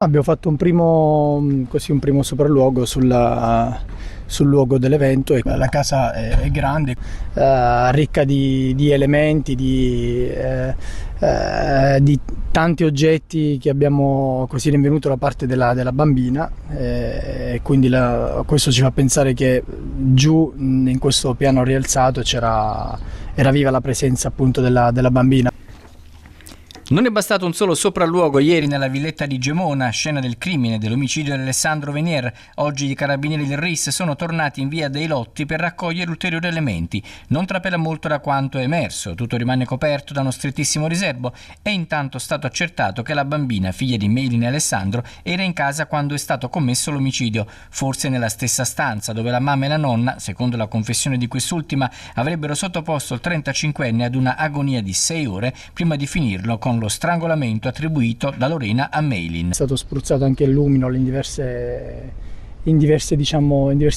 Abbiamo fatto un primo sopralluogo sul luogo dell'evento. La casa è grande, ricca di elementi, di tanti oggetti che abbiamo così rinvenuto da parte della bambina, e quindi questo ci fa pensare che giù in questo piano rialzato era viva la presenza appunto della bambina. Non è bastato un solo sopralluogo ieri nella villetta di Gemona, scena del crimine dell'omicidio di Alessandro Venier. Oggi i carabinieri del RIS sono tornati in via dei Lotti per raccogliere ulteriori elementi. Non trapela molto da quanto è emerso, tutto rimane coperto da uno strettissimo riservo. È intanto stato accertato che la bambina, figlia di Maylin e Alessandro, era in casa quando è stato commesso l'omicidio, forse nella stessa stanza dove la mamma e la nonna, secondo la confessione di quest'ultima, avrebbero sottoposto il 35enne ad una agonia di 6 ore prima di finirlo con lo strangolamento attribuito da Lorena a Maylin. È stato spruzzato anche il luminol in diversi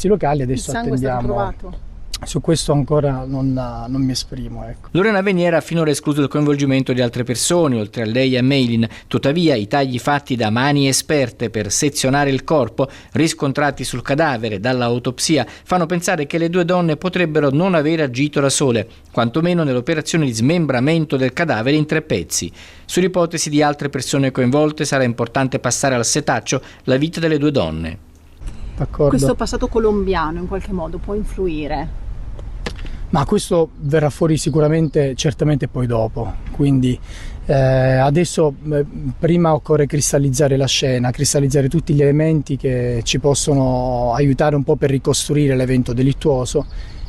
locali. Adesso il sangue attendiamo. È stato trovato? Su questo ancora non mi esprimo. Ecco. Lorena Venier ha finora escluso il coinvolgimento di altre persone, oltre a lei e a Maylin. Tuttavia, i tagli fatti da mani esperte per sezionare il corpo, riscontrati sul cadavere dall'autopsia, fanno pensare che le due donne potrebbero non aver agito da sole, quantomeno nell'operazione di smembramento del cadavere in 3 pezzi. Sull'ipotesi di altre persone coinvolte sarà importante passare al setaccio la vita delle 2 donne. D'accordo. Questo passato colombiano in qualche modo può influire? Ma questo verrà fuori certamente poi dopo, quindi adesso prima occorre cristallizzare la scena, cristallizzare tutti gli elementi che ci possono aiutare un po' per ricostruire l'evento delittuoso,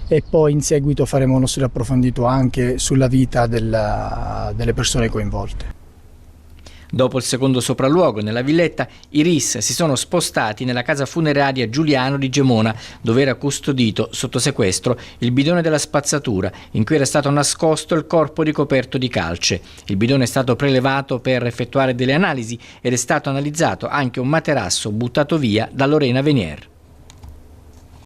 e poi in seguito faremo uno studio approfondito anche sulla vita delle persone coinvolte. Dopo il secondo sopralluogo nella villetta, i RIS si sono spostati nella casa funeraria Giuliano di Gemona, dove era custodito sotto sequestro il bidone della spazzatura, in cui era stato nascosto il corpo ricoperto di calce. Il bidone è stato prelevato per effettuare delle analisi ed è stato analizzato anche un materasso buttato via da Lorena Venier.